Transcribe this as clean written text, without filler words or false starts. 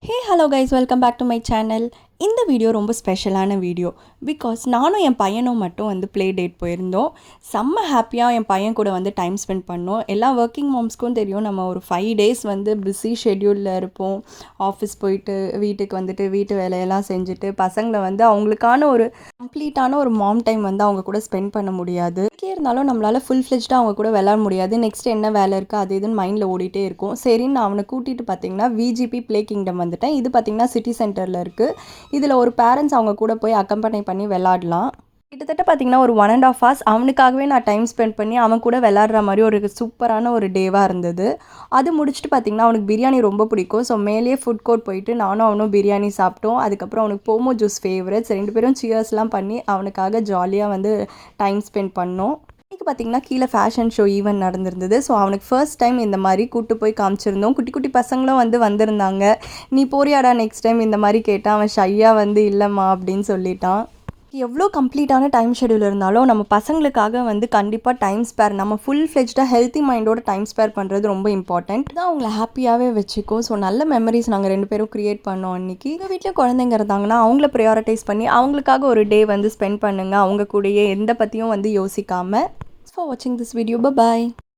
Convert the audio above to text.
Hey hello guys, welcome back to my channel. இந்த video ரொம்ப ஸ்பெஷலான வீடியோ. பிகாஸ் நானும் என் பையனும் மட்டும் ப்ளே டேட் போயிருந்தோம். செம்ம ஹாப்பியாக என் பையன் கூட டைம் ஸ்பெண்ட் பண்ணோம். எல்லா ஒர்க்கிங் மாம்ஸ்க்கும் தெரியும், நம்ம ஒரு 5 டேஸ் பிஸி ஷெட்யூலில் இருப்போம். ஆஃபீஸ் போயிட்டு வீட்டுக்கு வீட்டு வேலையெல்லாம் செஞ்சுட்டு பசங்களை அவங்களுக்கான ஒரு கம்ப்ளீட்டான ஒரு மாம் டைம் அவங்க கூட ஸ்பெண்ட் பண்ண முடியாது. எங்கே இருந்தாலும் நம்மளால் ஃபுல் ஃப்ளெஜ்டாக அவங்க கூட விளாட முடியாது. நெக்ஸ்ட் என்ன வேலை இருக்குது அது இதுன்னு மைண்டில் ஓடிட்டே இருக்கும். சரின்னு நான் அவனை கூட்டிகிட்டு பார்த்தீங்கன்னா விஜிபி ப்ளே கிங்டம் வந்துட்டேன். இது பார்த்திங்கன்னா சிட்டி சென்டரில் இருக்குது. இதில் ஒரு பேரண்ட்ஸ் அவங்க கூட போய் அக்கம்பெனி பண்ணி விளாடலாம். கிட்டத்தட்ட பார்த்திங்கன்னா ஒரு 1.5 hours அவனுக்காகவே நான் டைம் ஸ்பெண்ட் பண்ணி அவன் கூட விளாட்ற மாதிரி ஒரு சூப்பரான ஒரு டேவாக இருந்தது. அது முடிச்சுட்டு பார்த்திங்கன்னா அவனுக்கு பிரியாணி ரொம்ப பிடிக்கும். ஸோ மேலேயே ஃபுட் கோர்ட் போயிட்டு நானும் அவனும் பிரியாணி சாப்பிட்டோம். அதுக்கப்புறம் அவனுக்கு போமோ ஜூஸ் ஃபேவரட்ஸ், 2 பேரும் சியர்ஸ்லாம் பண்ணி அவனுக்காக ஜாலியாக டைம் ஸ்பெண்ட் பண்ணோம். இன்றைக்கி பார்த்திங்கன்னா கீழே ஃபேஷன் ஷோ ஈவெண்ட் நடந்திருந்தது. ஸோ அவனுக்கு ஃபர்ஸ்ட் டைம் இந்த மாதிரி கூப்பிட்டு போய் காமிச்சிருந்தோம். குட்டி குட்டி பசங்களும் வந்திருந்தாங்க. நீ போறியாடா நெக்ஸ்ட் டைம் இந்த மாதிரி கேட்டால் அவன் ஷையாக இல்லைம்மா அப்படின்னு சொல்லிட்டான். எவ்வளோ கம்ப்ளீட்டான டைம் ஷெடியூல் இருந்தாலும் நம்ம பசங்களுக்காக கண்டிப்பாக டைம் ஸ்பேர், நம்ம ஃபுல் ஃப்ளெஜ்டாக ஹெல்த்தி மைண்டோட டைம் ஸ்பேர் பண்ணுறது ரொம்ப இம்பார்ட்டண்ட். தான் அவங்கள ஹாப்பியாகவே வச்சுக்கும். ஸோ நல்ல மெமரிஸ் நாங்கள் 2 பேரும் க்ரியேட் பண்ணோம். அன்றைக்கி எங்கள் வீட்டில் குழந்தைங்க இருந்தாங்கன்னா அவங்கள ப்ரையாரிட்டைஸ் பண்ணி அவங்களுக்காக ஒரு டே ஸ்பெண்ட் பண்ணுங்கள். அவங்க கூடயே எந்த பற்றியும் யோசிக்காமல். For watching this video. Bye bye.